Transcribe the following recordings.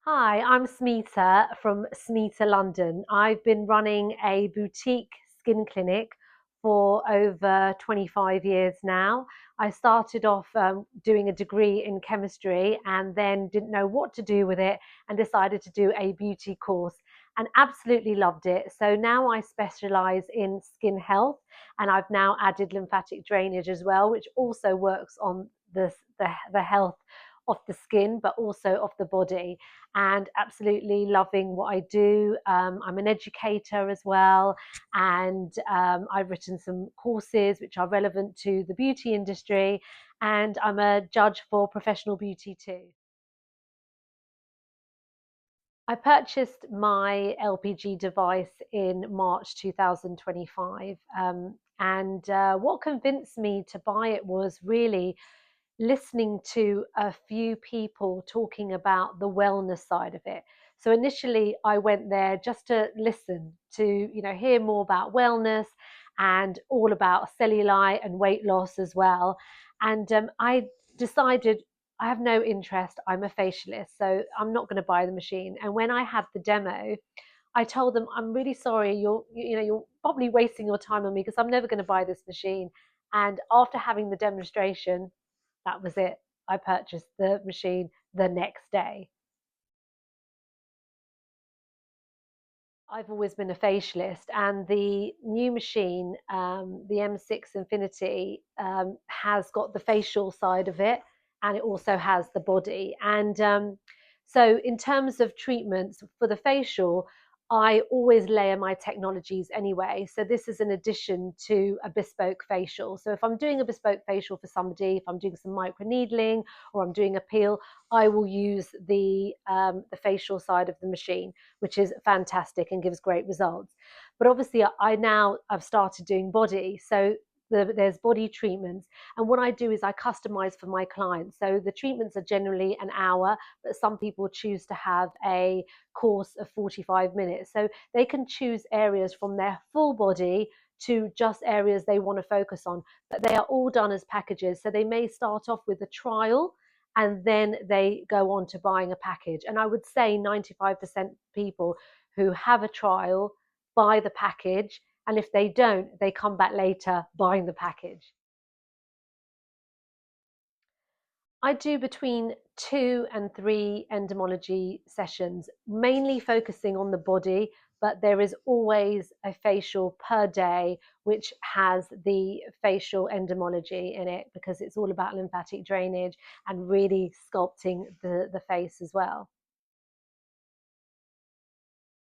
Hi, I'm Smita from Smita London. I've been running a boutique skin clinic for over 25 years now. I started off doing a degree in chemistry and then didn't know what to do with it and decided to do a beauty course and absolutely loved it. So now I specialize in skin health and I've now added lymphatic drainage as well, which also works on the health of the skin, but also of the body, and absolutely loving what I do. I'm an educator as well, and I've written some courses which are relevant to the beauty industry, and I'm a judge for professional beauty too. I purchased my LPG device in March 2025. And what convinced me to buy it was really listening to a few people talking about the wellness side of it. So initially, I went there just to listen to, hear more about wellness and all about cellulite and weight loss as well. And I decided I have no interest. I'm a facialist, so I'm not going to buy the machine. And when I had the demo, I told them, I'm really sorry. You're probably wasting your time on me because I'm never going to buy this machine. And after having the demonstration, that was it. I purchased the machine the next day. I've always been a facialist, and the new machine, the M6 Infinity, has got the facial side of it, and it also has the body. And so, in terms of treatments for the facial, I always layer my technologies anyway. So, this is an addition to a bespoke facial. So, if I'm doing a bespoke facial for somebody, if I'm doing some microneedling or I'm doing a peel, I will use the facial side of the machine, which is fantastic and gives great results. But obviously, I've started doing body. So there's body treatments. And what I do is I customize for my clients. So the treatments are generally an hour, but some people choose to have a course of 45 minutes. So they can choose areas from their full body to just areas they want to focus on. But they are all done as packages. So they may start off with a trial and then they go on to buying a package. And I would say 95% people who have a trial buy the package. And if they don't, they come back later buying the package. I do between 2 and 3 endermologie sessions, mainly focusing on the body, but there is always a facial per day, which has the facial endermologie in it because it's all about lymphatic drainage and really sculpting the face as well.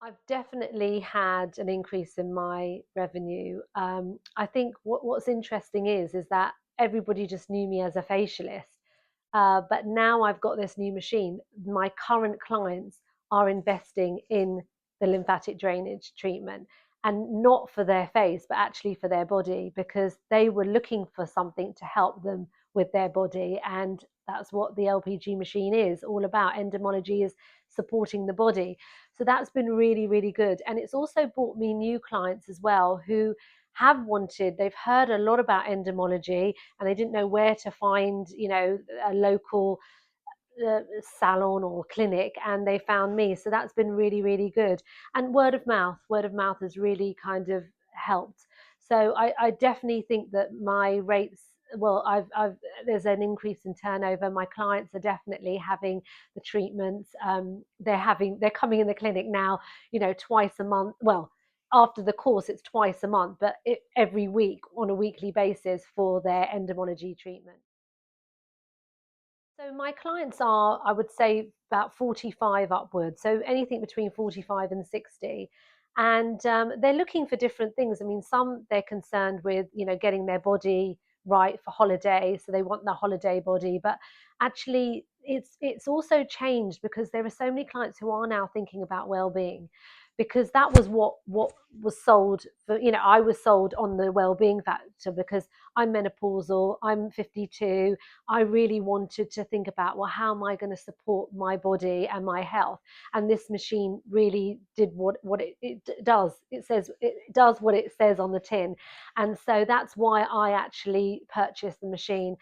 I've definitely had an increase in my revenue. I think what's interesting is that everybody just knew me as a facialist, but now I've got this new machine. My current clients are investing in the lymphatic drainage treatment, and not for their face, but actually for their body because they were looking for something to help them with their body, and that's what the LPG machine is all about. Endermology is supporting the body. So that's been really, really good. And it's also brought me new clients as well who they've heard a lot about endermology and they didn't know where to find, a local salon or clinic, and they found me. So that's been really, really good. And word of mouth has really kind of helped. So I definitely think that my rates, well, I've there's an increase in turnover. My clients are definitely having the treatments. They're coming in the clinic now, twice a month. Well, after the course, it's twice a month, but every week on a weekly basis for their endomology treatment. So my clients are, I would say, about 45 upwards. So anything between 45 and 60. And they're looking for different things. I mean, some they're concerned with, getting their body right for holiday. So they want the holiday body. But actually, it's also changed because there are so many clients who are now thinking about well-being, because that was what was sold for. I was sold on the well-being factor because I'm menopausal, I'm 52. I really wanted to think about, well, how am I going to support my body and my health? And this machine really did what it does. It does what it says on the tin. And so that's why I actually purchased the machine.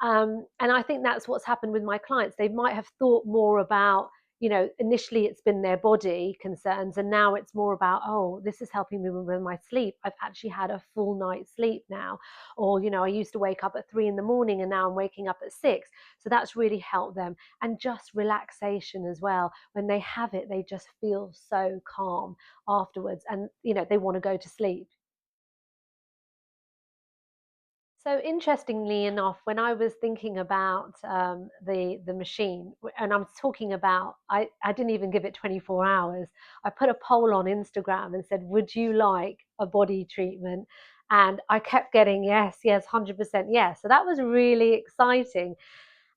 And I think that's what's happened with my clients. They might have thought more about, initially it's been their body concerns, and now it's more about, oh, this is helping me with my sleep. I've actually had a full night's sleep now. Or, I used to wake up at 3 in the morning and now I'm waking up at 6. So that's really helped them. And just relaxation as well. When they have it, they just feel so calm afterwards, and, they want to go to sleep. So interestingly enough, when I was thinking about the machine, and I'm talking about, I didn't even give it 24 hours. I put a poll on Instagram and said, "Would you like a body treatment?" And I kept getting yes, yes, 100% yes. So that was really exciting.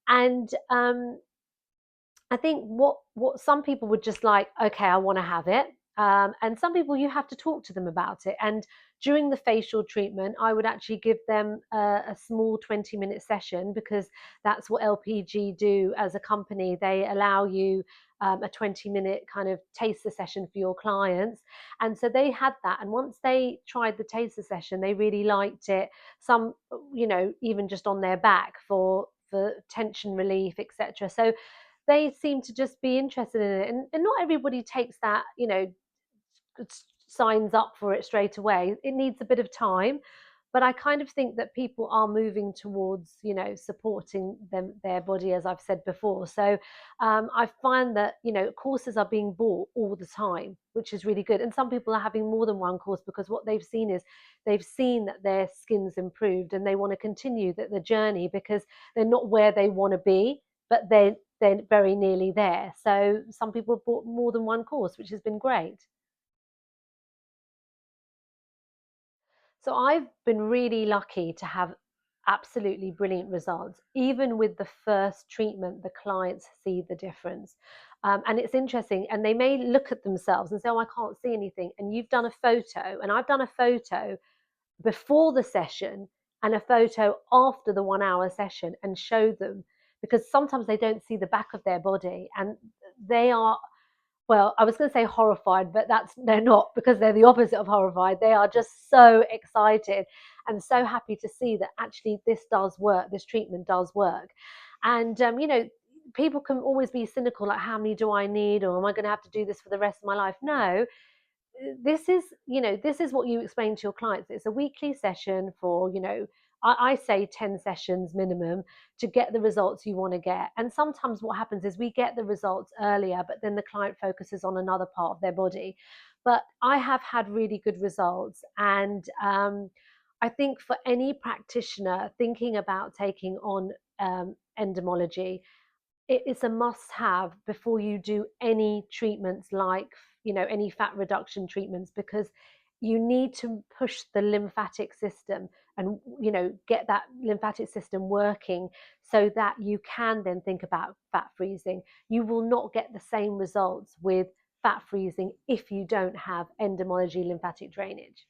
And I think what some people would just like, okay, I want to have it. And some people, you have to talk to them about it. And during the facial treatment, I would actually give them a small 20-minute session, because that's what LPG do as a company. They allow you a 20-minute kind of taster session for your clients. And so they had that. And once they tried the taster session, they really liked it. Some, even just on their back for tension relief, etc. So they seem to just be interested in it, and not everybody takes that, signs up for it straight away. It needs a bit of time, but I kind of think that people are moving towards, supporting their body, as I've said before. So I find that, courses are being bought all the time, which is really good. And some people are having more than one course, because what they've seen is they've seen that their skin's improved and they want to continue the journey, because they're not where they want to be, but they're very nearly there. So some people have bought more than one course, which has been great. So I've been really lucky to have absolutely brilliant results. Even with the first treatment, the clients see the difference. And it's interesting, and they may look at themselves and say, "Oh, I can't see anything." And you've done a photo, and I've done a photo before the session and a photo after the 1 hour session, and show them, because sometimes they don't see the back of their body, and they are, well, I was going to say horrified, but they're not, because they're the opposite of horrified. They are just so excited and so happy to see that actually this does work, this treatment does work. And people can always be cynical, like, how many do I need, or am I going to have to do this for the rest of my life? No, this is what you explain to your clients. It's a weekly session for, I say 10 sessions minimum, to get the results you want to get. And sometimes what happens is we get the results earlier, but then the client focuses on another part of their body. But I have had really good results. And I think for any practitioner thinking about taking on endermology, it is a must have before you do any treatments, like, any fat reduction treatments, because you need to push the lymphatic system, and, get that lymphatic system working, so that you can then think about fat freezing. You will not get the same results with fat freezing if you don't have endermology lymphatic drainage.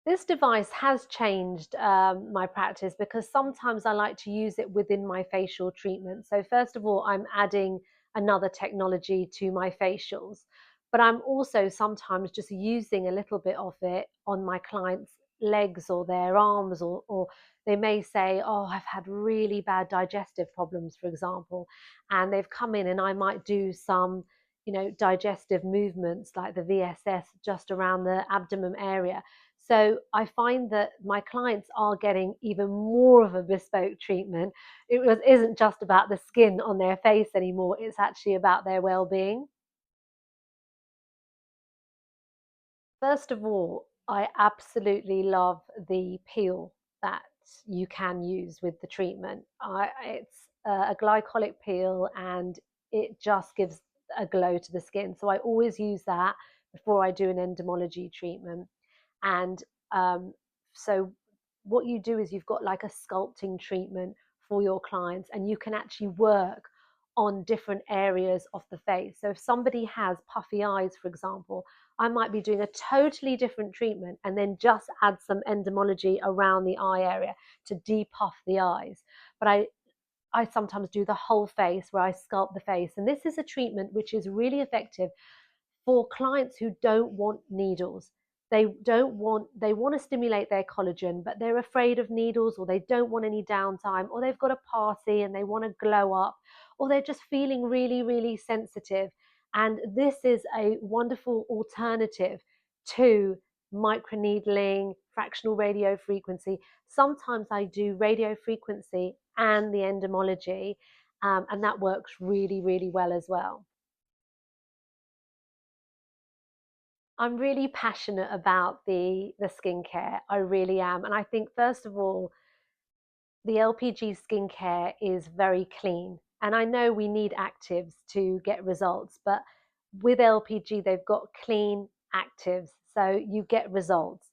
This device has changed my practice, because sometimes I like to use it within my facial treatment. So, first of all, I'm adding another technology to my facials, but I'm also sometimes just using a little bit of it on my clients' legs or their arms, or they may say, "Oh, I've had really bad digestive problems," for example, and they've come in, and I might do some, digestive movements like the VSS just around the abdomen area. So I find that my clients are getting even more of a bespoke treatment. Isn't just about the skin on their face anymore. It's actually about their well-being. First of all, I absolutely love the peel that you can use with the treatment. It's a glycolic peel, and it just gives a glow to the skin. So I always use that before I do an endomology treatment. And um, so what you do is you've got like a sculpting treatment for your clients, and you can actually work on different areas of the face. So if somebody has puffy eyes, for example, I might be doing a totally different treatment, and then just add some endomology around the eye area to depuff the eyes. But I sometimes do the whole face, where I sculpt the face. And this is a treatment which is really effective for clients who don't want needles. they want to stimulate their collagen, but they're afraid of needles, or they don't want any downtime, or they've got a party and they want to glow up, or they're just feeling really, really sensitive. And this is a wonderful alternative to microneedling, fractional radio frequency. Sometimes I do radio frequency and the endermologie, and that works really, really well as well. I'm really passionate about the skincare. I really am. And I think, first of all, the LPG skincare is very clean. And I know we need actives to get results, but with LPG, they've got clean actives. So you get results.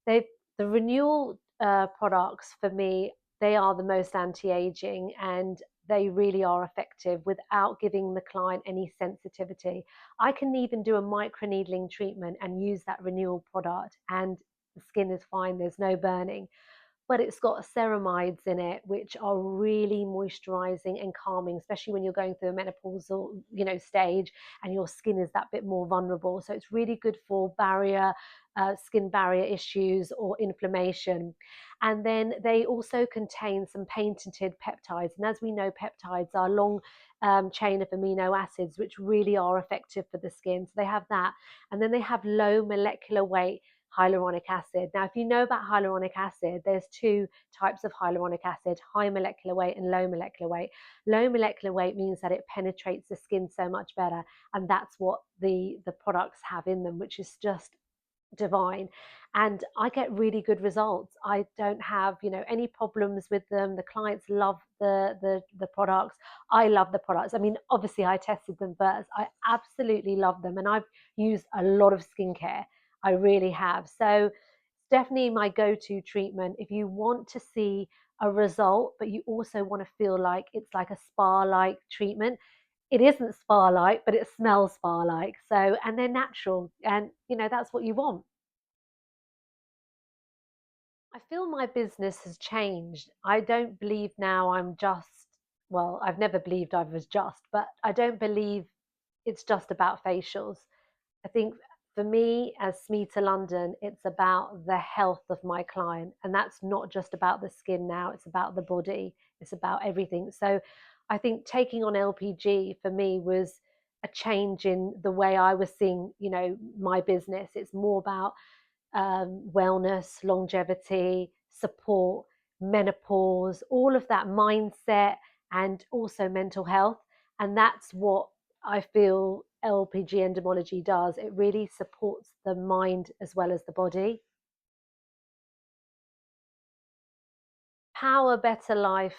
They The renewal products for me, they are the most anti-aging, and they really are effective without giving the client any sensitivity. I can even do a microneedling treatment and use that renewal product, and the skin is fine. There's no burning, but it's got ceramides in it, which are really moisturizing and calming, especially when you're going through a menopausal, stage, and your skin is that bit more vulnerable. So it's really good for skin barrier issues or inflammation. And then they also contain some patented peptides. And as we know, peptides are long chain of amino acids, which really are effective for the skin. So they have that. And then they have low molecular weight hyaluronic acid. Now, if you know about hyaluronic acid, there's two types of hyaluronic acid: high molecular weight and low molecular weight. Low molecular weight means that it penetrates the skin so much better, and that's what the products have in them, which is just divine. And I get really good results. I don't have any problems with them. The clients love the products. I love the products. I mean, obviously I tested them first. I absolutely love them, and I've used a lot of skincare. I really have. So it's definitely my go-to treatment if you want to see a result, but you also want to feel like it's like a spa-like treatment. It isn't spa-like, but it smells spa-like. So, and they're natural, and that's what you want. I feel my business has changed. I don't believe now I'm just, well, I've never believed I was just, but I don't believe it's just about facials. I think for me, as Smita London, it's about the health of my client. And that's not just about the skin now, it's about the body, it's about everything. So I think taking on LPG for me was a change in the way I was seeing, my business. It's more about wellness, longevity, support, menopause, all of that mindset, and also mental health. And that's what I feel LPG endomology does. It really supports the mind as well as the body. Power Better Life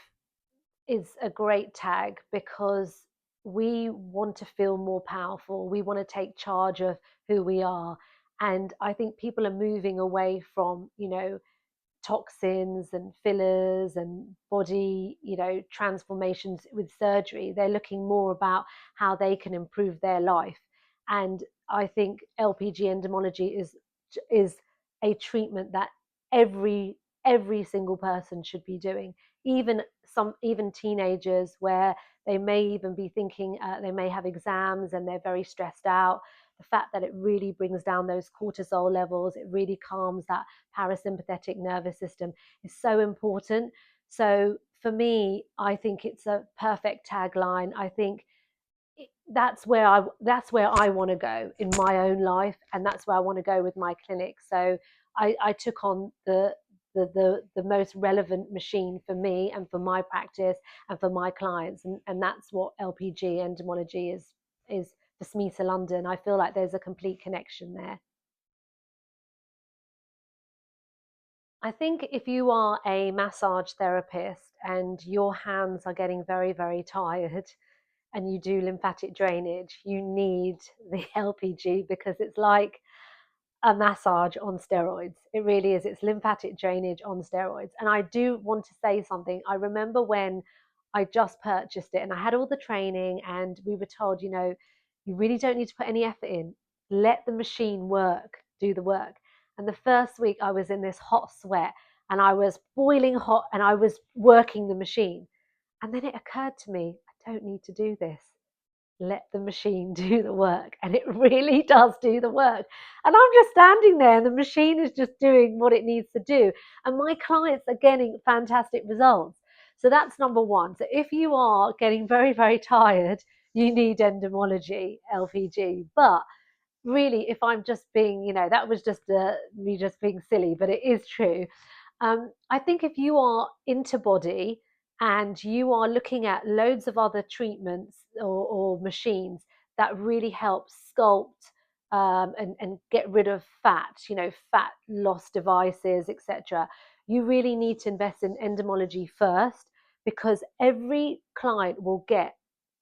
is a great tag because we want to feel more powerful. We want to take charge of who we are. And I think people are moving away from, toxins and fillers and body transformations with surgery. They're looking more about how they can improve their life. And I think LPG endomology is a treatment that every every single person should be doing, even teenagers, where they may even be thinking, they may have exams and they're very stressed out. The fact that it really brings down those cortisol levels, it really calms that parasympathetic nervous system, is so important. So for me, I think it's a perfect tagline. I think that's where I want to go in my own life, and that's where I want to go with my clinic. So I took on the most relevant machine for me and for my practice and for my clients, and that's what LPG entomology is for Smita London. I feel like there's a complete connection there. I think if you are a massage therapist and your hands are getting very, very tired and you do lymphatic drainage, you need the LPG, because it's like a massage on steroids. It really is. It's lymphatic drainage on steroids. And I do want to say something. I remember when I just purchased it and I had all the training, and we were told, you really don't need to put any effort in. Let the machine do the work. And the first week I was in this hot sweat and I was boiling hot and I was working the machine. And then it occurred to me, I don't need to do this. let the machine do the work. And it really does do the work. And I'm just standing there and the machine is just doing what it needs to do. And my clients are getting fantastic results. So that's number one. So if you are getting very, very tired, you need endermologie, LPG. But really, if I'm just being, that was just me just being silly, but it is true. I think if you are into body and you are looking at loads of other treatments or machines that really help sculpt and get rid of fat, fat loss devices, etc., you really need to invest in endomology first because every client will get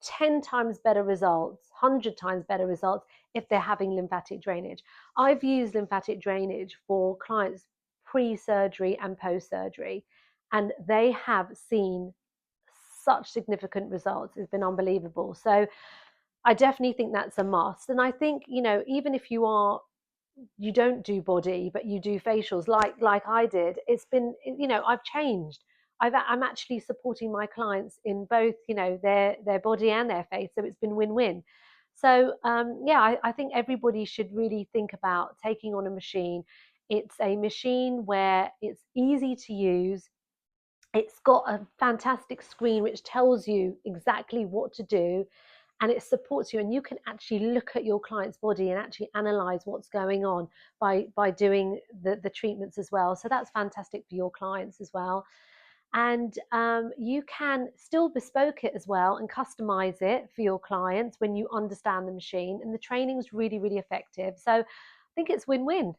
10 times better results, 100 times better results if they're having lymphatic drainage. I've used lymphatic drainage for clients pre-surgery and post-surgery, and they have seen such significant results. It's been unbelievable. So I definitely think that's a must. And I think, even if you don't do body but you do facials like I did, it's been, I've changed. I'm actually supporting my clients in both, their body and their face, so it's been win-win. So yeah, I think everybody should really think about taking on a machine. It's a machine where it's easy to use. It's got a fantastic screen which tells you exactly what to do, and it supports you, and you can actually look at your client's body and actually analyze what's going on by doing the treatments as well. So that's fantastic for your clients as well. And you can still bespoke it as well and customize it for your clients when you understand the machine, and the training is really, really effective. So I think it's win-win.